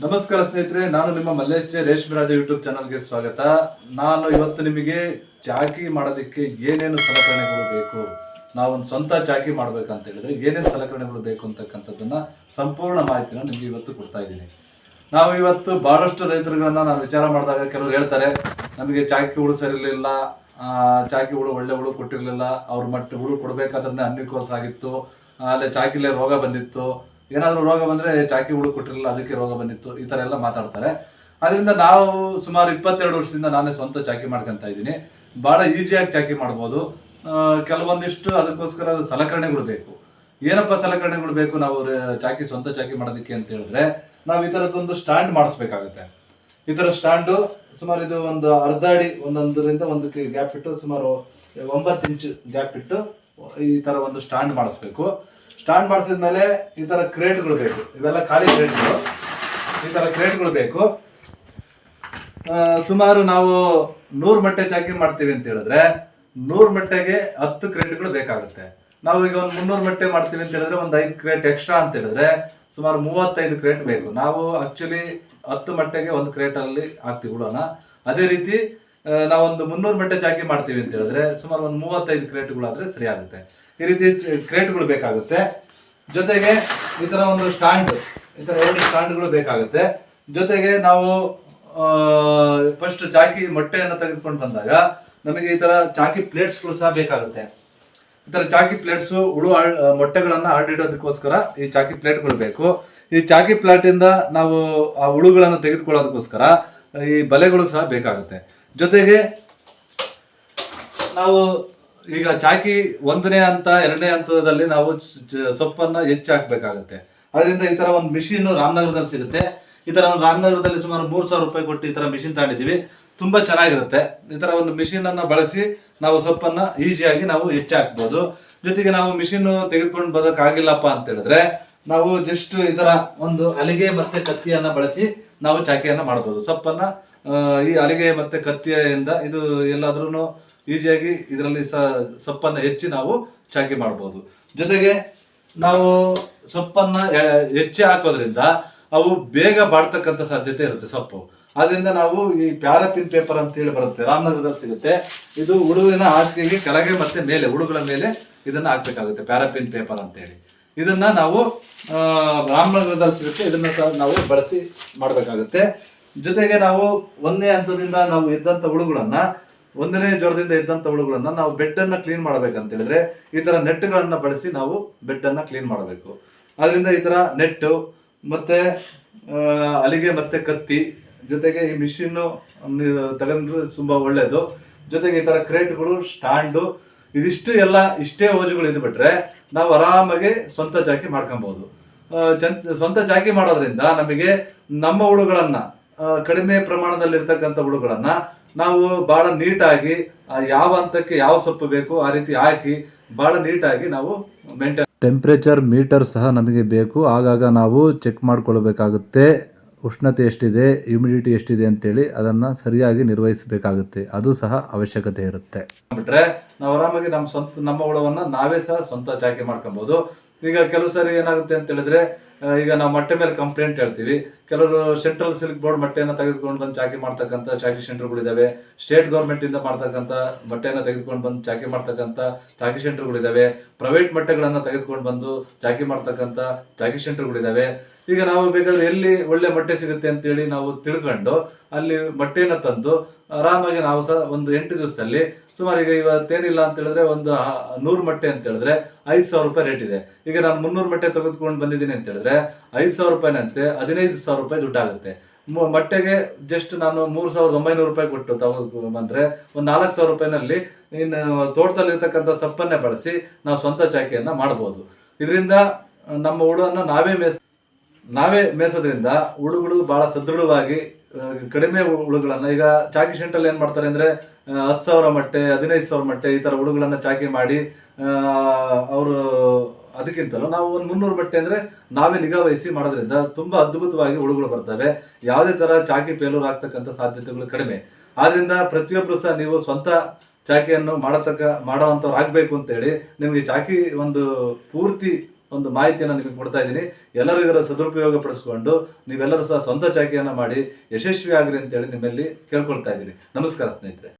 ನಮಸ್ಕಾರ ಸ್ನೇಹಿತರೆ, ನಾನು ನಿಮ್ಮ ಮಲ್ಲೇಶ್ ಜೆ ರೇಷ್ಮೆ ರಾಜ ಯೂಟ್ಯೂಬ್ ಚಾನಲ್ಗೆ ಸ್ವಾಗತ. ನಾನು ಇವತ್ತು ನಿಮಗೆ ಚಾಕಿ ಮಾಡೋದಕ್ಕೆ ಏನೇನು ಸಲಕರಣೆಗಳು ಬೇಕು, ನಾವೊಂದು ಸ್ವಂತ ಚಾಕಿ ಮಾಡ್ಬೇಕಂತ ಹೇಳಿದ್ರೆ ಏನೇನು ಸಲಕರಣೆಗಳು ಬೇಕು ಅಂತಕ್ಕಂಥದ್ದನ್ನ ಸಂಪೂರ್ಣ ಮಾಹಿತಿನ ನಿಮಗೆ ಇವತ್ತು ಕೊಡ್ತಾ ಇದ್ದೀನಿ. ನಾವು ಇವತ್ತು ಬಹಳಷ್ಟು ರೈತರುಗಳನ್ನ ನಾನು ವಿಚಾರ ಮಾಡಿದಾಗ ಕೆಲವರು ಹೇಳ್ತಾರೆ, ನಮಗೆ ಚಾಕಿ ಹುಳು ಸರಿರಲಿಲ್ಲ, ಚಾಕಿ ಹುಳು ಒಳ್ಳೆ ಹುಳು ಕೊಟ್ಟಿರಲಿಲ್ಲ, ಅವ್ರ ಹುಳು ಕೊಡಬೇಕಾದ್ರೆ ಅನ್ನಿಕೋಸ್ ಆಗಿತ್ತು, ಅಲ್ಲೇ ಚಾಕಿಲೇ ರೋಗ ಬಂದಿತ್ತು, ಏನಾದರೂ ರೋಗ ಬಂದರೆ ಚಾಕಿ ಹುಳು ಕೊಟ್ಟಿರಲಿಲ್ಲ ಅದಕ್ಕೆ ರೋಗ ಬಂದಿತ್ತು, ಈ ಥರ ಎಲ್ಲ ಮಾತಾಡ್ತಾರೆ. ಅದರಿಂದ ನಾವು ಸುಮಾರು 22 ವರ್ಷದಿಂದ ನಾನೇ ಸ್ವಂತ ಚಾಕಿ ಮಾಡ್ಕೊತಾ ಇದ್ದೀನಿ. ಭಾಳ ಈಸಿಯಾಗಿ ಚಾಕಿ ಮಾಡ್ಬೋದು. ಕೆಲವೊಂದಿಷ್ಟು ಅದಕ್ಕೋಸ್ಕರ ಸಲಕರಣೆಗಳು ಬೇಕು. ಏನಪ್ಪ ಸಲಕರಣೆಗಳು ಬೇಕು ನಾವು ಸ್ವಂತ ಚಾಕಿ ಮಾಡೋದಕ್ಕೆ ಅಂತ ಹೇಳಿದ್ರೆ, ನಾವು ಈ ಥರದ್ದೊಂದು ಸ್ಟ್ಯಾಂಡ್ ಮಾಡಿಸ್ಬೇಕಾಗುತ್ತೆ. ಈ ಥರ ಸ್ಟ್ಯಾಂಡು ಸುಮಾರು ಇದು ಒಂದು ಅರ್ಧ ಅಡಿ, ಒಂದೊಂದರಿಂದ ಒಂದಕ್ಕೆ ಗ್ಯಾಪ್ ಇಟ್ಟು ಸುಮಾರು 9 ಇಂಚ್ ಗ್ಯಾಪ್ ಇಟ್ಟು ಈ ಥರ ಒಂದು ಸ್ಟ್ಯಾಂಡ್ ಮಾಡಿಸ್ಬೇಕು. ಸ್ಟ್ಯಾಂಡ್ ಮಾಡಿಸಿದ್ಮೇಲೆ ಈ ಥರ ಕ್ರೇಟ್ಗಳು ಬೇಕು. ಇವೆಲ್ಲ ಖಾಲಿ ಕ್ರೇಟ್ಗಳು, ಈ ಥರ ಕ್ರೇಟ್ಗಳು ಬೇಕು. ಸುಮಾರು ನಾವು 100 ಮೊಟ್ಟೆ ಚಾಕಿ ಮಾಡ್ತೀವಿ ಅಂತ ಹೇಳಿದ್ರೆ 100 ಮೊಟ್ಟೆಗೆ 10 ಕ್ರೇಟ್ಗಳು ಬೇಕಾಗುತ್ತೆ. ನಾವು ಈಗ ಒಂದು 300 ಮೊಟ್ಟೆ ಮಾಡ್ತೀವಿ ಅಂತ ಹೇಳಿದ್ರೆ ಒಂದು 5 ಕ್ರೇಟ್ ಎಕ್ಸ್ಟ್ರಾ ಅಂತ ಹೇಳಿದ್ರೆ ಸುಮಾರು 35 ಕ್ರೇಟ್ ಬೇಕು. ನಾವು ಆಕ್ಚುಲಿ 10 ಮೊಟ್ಟೆಗೆ 1 ಕ್ರೇಟಲ್ಲಿ ಹಾಕ್ತೀವಿ ಬಿಡೋಣ. ಅದೇ ರೀತಿ ನಾವೊಂದು 300 ಮೊಟ್ಟೆ ಚಾಕಿ ಮಾಡ್ತೀವಿ ಅಂತ ಹೇಳಿದ್ರೆ ಸುಮಾರು ಒಂದು 35 ಕ್ರೇಟ್ಗಳಾದ್ರೆ ಸರಿ ಆಗುತ್ತೆ. ಈ ರೀತಿ ಕ್ರೇಟ್ಗಳು ಬೇಕಾಗುತ್ತೆ. ಜೊತೆಗೆ ಈ ತರ ಒಂದು ಸ್ಟ್ಯಾಂಡ್, ಈ ತರ 2 ಸ್ಟ್ಯಾಂಡ್ಗಳು ಬೇಕಾಗುತ್ತೆ. ಜೊತೆಗೆ ನಾವು ಫಸ್ಟ್ ಚಾಕಿ ಮೊಟ್ಟೆಯನ್ನು ತೆಗೆದುಕೊಂಡು ಬಂದಾಗ ನಮಗೆ ಈ ತರ ಚಾಕಿ ಪ್ಲೇಟ್ಸ್ಗಳು ಸಹ ಬೇಕಾಗುತ್ತೆ. ಈ ತರ ಚಾಕಿ ಪ್ಲೇಟ್ಸ್ ಮೊಟ್ಟೆಗಳನ್ನ ಹರಡಿಡೋದಕ್ಕೋಸ್ಕರ ಈ ಚಾಕಿ ಪ್ಲೇಟ್ಗಳು ಬೇಕು. ಈ ಚಾಕಿ ಪ್ಲೇಟ್ ಇಂದ ನಾವು ಆ ಹುಳುಗಳನ್ನು ತೆಗೆದುಕೊಳ್ಳೋದಕ್ಕೋಸ್ಕರ ಈ ಬಲೆಗಳು ಸಹ ಬೇಕಾಗುತ್ತೆ. ಜೊತೆಗೆ ನಾವು ಈಗ ಚಾಕಿ 1ನೇ ಹಂತ 2ನೇ ಹಂತದಲ್ಲಿ ನಾವು ಸೊಪ್ಪನ್ನ ಹೆಚ್ಚು ಹಾಕ್ಬೇಕಾಗುತ್ತೆ. ಅದರಿಂದ ಈ ತರ ಒಂದು ಮಿಷಿನ್ ರಾಮನಗರದಲ್ಲಿ ಸಿಗುತ್ತೆ. ಈ ತರ ಒಂದು ರಾಮನಗರದಲ್ಲಿ ಸುಮಾರು 3,000 ರೂಪಾಯಿ ಕೊಟ್ಟು ಈ ತರ ಮಿಷಿನ್ ತಗೊಂಡಿದ್ದೀವಿ. ತುಂಬಾ ಚೆನ್ನಾಗಿರುತ್ತೆ. ಈ ತರ ಒಂದು ಮಿಷಿನ್ ಅನ್ನ ಬಳಸಿ ನಾವು ಸೊಪ್ಪನ್ನ ಈಸಿಯಾಗಿ ನಾವು ಹೆಚ್ಚು ಹಾಕ್ಬೋದು. ಜೊತೆಗೆ ನಾವು ಮಿಷಿನ್ ತೆಗೆದುಕೊಂಡು ಬರೋಕ್ಕಾಗಿಲ್ಲಪ್ಪ ಅಂತ ಹೇಳಿದ್ರೆ ನಾವು ಜಸ್ಟ್ ಈ ತರ ಒಂದು ಹಲಿಗೆ ಮತ್ತೆ ಕತ್ತಿಯನ್ನ ಬಳಸಿ ನಾವು ಚಾಕಿಯನ್ನ ಮಾಡ್ಬೋದು. ಸೊಪ್ಪನ್ನ ಈ ಹಲಿಗೆ ಮತ್ತೆ ಕತ್ತಿಯಿಂದ ಇದು ಎಲ್ಲಾದ್ರೂ ಈಸಿಯಾಗಿ ಇದರಲ್ಲಿ ಸೊಪ್ಪನ್ನ ಹೆಚ್ಚಿ ನಾವು ಚಾಕಿ ಮಾಡ್ಬೋದು. ಜೊತೆಗೆ ನಾವು ಸೊಪ್ಪನ್ನ ಹೆಚ್ಚಿ ಹಾಕೋದ್ರಿಂದ ಅವು ಬೇಗ ಬಾಡ್ತಕ್ಕಂಥ ಸಾಧ್ಯತೆ ಇರುತ್ತೆ ಸೊಪ್ಪು. ಆದ್ರಿಂದ ನಾವು ಈ ಪ್ಯಾರಾಫಿನ್ ಪೇಪರ್ ಅಂತ ಹೇಳಿ ಬರುತ್ತೆ, ರಾಮನಗರದಲ್ಲಿ ಸಿಗುತ್ತೆ. ಇದು ಹುಳುವಿನ ಹಾಸಿಗೆಗೆ ಕೆಳಗೆ ಮತ್ತೆ ಮೇಲೆ ಹುಳುಗಳ ಮೇಲೆ ಇದನ್ನ ಹಾಕ್ಬೇಕಾಗುತ್ತೆ, ಪ್ಯಾರಾಫಿನ್ ಪೇಪರ್ ಅಂತ ಹೇಳಿ. ಇದನ್ನ ನಾವು ರಾಮನಗರದಲ್ಲಿ ಸಿಗುತ್ತೆ. ಇದನ್ನ ಸಹ ನಾವು ಬಳಸಿ ಮಾಡಬೇಕಾಗುತ್ತೆ. ಜೊತೆಗೆ ನಾವು 1ನೇ ಹಂತದಿಂದ ನಾವು ಇದ್ದಂಥ ಹುಳುಗಳನ್ನ, 1ನೇ ಜ್ವರದಿಂದ ಇದ್ದಂಥ ಹುಳುಗಳನ್ನ ನಾವು ಬೆಡ್ ಅನ್ನ ಕ್ಲೀನ್ ಮಾಡ್ಬೇಕಂತ ಹೇಳಿದ್ರೆ ಈ ತರ ನೆಟ್ಗಳನ್ನ ಬಳಸಿ ನಾವು ಬೆಡ್ ಅನ್ನ ಕ್ಲೀನ್ ಮಾಡಬೇಕು. ಅದರಿಂದ ಈ ತರ ನೆಟ್ಟು ಮತ್ತೆ ಹಲಿಗೆ ಮತ್ತೆ ಕತ್ತಿ ಜೊತೆಗೆ ಈ ಮಿಷಿನ್ ತಗೊಂಡ್ರೆ ತುಂಬಾ ಒಳ್ಳೇದು. ಜೊತೆಗೆ ಈ ತರ ಕ್ರೇಟ್ಗಳು, ಸ್ಟ್ಯಾಂಡು, ಇದಿಷ್ಟು ಎಲ್ಲ ಇಷ್ಟೇ ಓಜುಗಳು ಇದ್ಬಿಟ್ರೆ ನಾವು ಆರಾಮಾಗಿ ಸ್ವಂತ ಚಾಕಿ ಮಾಡ್ಕೊಬಹುದು. ಸ್ವಂತ ಚಾಕಿ ಮಾಡೋದ್ರಿಂದ ನಮಗೆ ನಮ್ಮ ಹುಳುಗಳನ್ನ, ಕಡಿಮೆ ಪ್ರಮಾಣದಲ್ಲಿ ಇರ್ತಕ್ಕಂಥ ಹುಳುಗಳನ್ನ ನಾವು ಬಹಳ ನೀಟಾಗಿ ಯಾವ ಹಂತಕ್ಕೆ ಯಾವ ಸೊಪ್ಪು ಬೇಕು ಆ ರೀತಿ ಹಾಕಿ ಬಹಳ ನೀಟಾಗಿ ನಾವು ಮೇಂಟೈನ್. ಟೆಂಪ್ರೇಚರ್ ಮೀಟರ್ ಸಹ ನಮಗೆ ಬೇಕು. ಆಗಾಗ ನಾವು ಚೆಕ್ ಮಾಡ್ಕೊಳ್ಬೇಕಾಗುತ್ತೆ. ಉಷ್ಣತೆ ಎಷ್ಟಿದೆ, ಹ್ಯುಮಿಡಿಟಿ ಎಷ್ಟಿದೆ ಅಂತೇಳಿ ಅದನ್ನು ಸರಿಯಾಗಿ ನಿರ್ವಹಿಸಬೇಕಾಗುತ್ತೆ. ಅದು ಸಹ ಅವಶ್ಯಕತೆ ಇರುತ್ತೆ. ಬಿಟ್ರೆ ನಾವು ಆರಾಮಾಗಿ ನಮ್ಮ ಹುಳವನ್ನ ನಾವೇ ಸಹ ಸ್ವಂತ ಚಾಕಿ ಮಾಡ್ಕೊಬಹುದು. ಈಗ ಕೆಲವು ಸರಿ ಏನಾಗುತ್ತೆ ಅಂತ ಹೇಳಿದ್ರೆ, ಈಗ ನಾವು ಮೊಟ್ಟೆ ಮೇಲೆ ಕಂಪ್ಲೇಂಟ್ ಹೇಳ್ತೀವಿ. ಕೆಲವರು ಸೆಂಟ್ರಲ್ ಸಿಲ್ಕ್ ಬೋರ್ಡ್ ಮೊಟ್ಟೆಯನ್ನು ತೆಗೆದುಕೊಂಡು ಬಂದು ಚಾಕಿ ಮಾಡ್ತಕ್ಕಂಥ ಚಾಕಿ ಸೆಂಟರ್ಗಳಿದ್ದಾವೆ. ಸ್ಟೇಟ್ ಗೌರ್ಮೆಂಟ್ ಇಂದ ಮಾಡ್ತಕ್ಕಂಥ ಮೊಟ್ಟೆಯನ್ನು ತೆಗೆದುಕೊಂಡು ಬಂದು ಚಾಕಿ ಮಾಡ್ತಕ್ಕಂಥ ಚಾಕಿ ಸೆಂಟರ್ಗಳಿದ್ದಾವೆ. ಪ್ರೈವೇಟ್ ಮೊಟ್ಟೆಗಳನ್ನು ತೆಗೆದುಕೊಂಡು ಬಂದು ಚಾಕಿ ಮಾಡ್ತಕ್ಕಂಥ ಚಾಕಿ ಸೆಂಟರ್ಗಳಿದ್ದಾವೆ. ಈಗ ನಾವು ಬೇಕಾದ್ರೆ ಎಲ್ಲಿ ಒಳ್ಳೆ ಮೊಟ್ಟೆ ಸಿಗುತ್ತೆ ಅಂತೇಳಿ ನಾವು ತಿಳ್ಕೊಂಡು ಅಲ್ಲಿ ಮೊಟ್ಟೆಯನ್ನು ತಂದು ಆರಾಮಾಗಿ ನಾವು ಸಹ ಒಂದು 8 ದಿವಸದಲ್ಲಿ ಸುಮಾರು, ಈಗ ಇವತ್ತೇನಿಲ್ಲ ಅಂತ ಹೇಳಿದ್ರೆ ಒಂದು 100 ಮೊಟ್ಟೆ ಅಂತ ಹೇಳಿದ್ರೆ 5,000 ರೂಪಾಯಿ ರೇಟ್ ಇದೆ. ಈಗ ನಾನು 300 ಮೊಟ್ಟೆ ತೆಗೆದುಕೊಂಡು ಬಂದಿದ್ದೀನಿ ಅಂತ ಹೇಳಿದ್ರೆ 5,000 ರೂಪಾಯಿನಂತೆ 15,000 ರೂಪಾಯಿ ದುಡ್ಡಾಗುತ್ತೆ. ಮೊಟ್ಟೆಗೆ ಜಸ್ಟ್ ನಾನು 3,900 ರೂಪಾಯಿ ಕೊಟ್ಟು ತಗೊಂಡು ಬಂದ್ರೆ ಒಂದು 4,000 ರೂಪಾಯಿನಲ್ಲಿ ಇನ್ನು ತೋಟದಲ್ಲಿ ಇರ್ತಕ್ಕಂಥ ಸೊಪ್ಪನ್ನೇ ಬಳಸಿ ನಾವು ಸ್ವಂತ ಚಾಕಿಯನ್ನ ಮಾಡಬಹುದು. ಇದರಿಂದ ನಮ್ಮ ಹುಳುವನ್ನು ನಾವೇ ಮೇಸೋದ್ರಿಂದ ಹುಳುಗಳು ಬಹಳ ಸದೃಢವಾಗಿ, ಕಡಿಮೆ ಹುಳುಗಳನ್ನ, ಈಗ ಚಾಕಿ ಸೆಂಟ್ರಲ್ಲಿ ಏನ್ ಮಾಡ್ತಾರೆ ಅಂದ್ರೆ 10,000 ಮೊಟ್ಟೆ 15,000 ಮೊಟ್ಟೆ ಈ ತರ ಹುಳುಗಳನ್ನ ಚಾಕಿ ಮಾಡಿ ಅವರು ಅದಕ್ಕಿಂತಲೂ ನಾವು ಒಂದು 300 ಮೊಟ್ಟೆ ಅಂದ್ರೆ ನಾವೇ ನಿಗಾ ವಹಿಸಿ ಮಾಡೋದ್ರಿಂದ ತುಂಬಾ ಅದ್ಭುತವಾಗಿ ಹುಳುಗಳು ಬರ್ತವೆ. ಯಾವುದೇ ತರ ಚಾಕಿ ಫೇಲ್ಯೂರ್ ಆಗ್ತಕ್ಕಂಥ ಸಾಧ್ಯತೆಗಳು ಕಡಿಮೆ. ಆದ್ರಿಂದ ಪ್ರತಿಯೊಬ್ಬರು ಸಹ ನೀವು ಸ್ವಂತ ಚಾಕಿಯನ್ನು ಮಾಡೋವಂಥವ್ರು ಆಗ್ಬೇಕು ಅಂತೇಳಿ ನಿಮಗೆ ಚಾಕಿ ಒಂದು ಪೂರ್ತಿ ಒಂದು ಮಾಹಿತಿಯನ್ನು ನಿಮಗೆ ಕೊಡ್ತಾ ಇದ್ದೀನಿ. ಎಲ್ಲರೂ ಇದರ ಸದುಪಯೋಗ ಪಡಿಸ್ಕೊಂಡು ನೀವೆಲ್ಲರೂ ಸಹ ಸ್ವಂತ ಚಾಕಿಯನ್ನು ಮಾಡಿ ಯಶಸ್ವಿ ಆಗ್ರಿ ಅಂತೇಳಿ ನಿಮ್ಮಲ್ಲಿ ಕೇಳ್ಕೊಳ್ತಾ ಇದ್ದೀನಿ. ನಮಸ್ಕಾರ ಸ್ನೇಹಿತರೆ.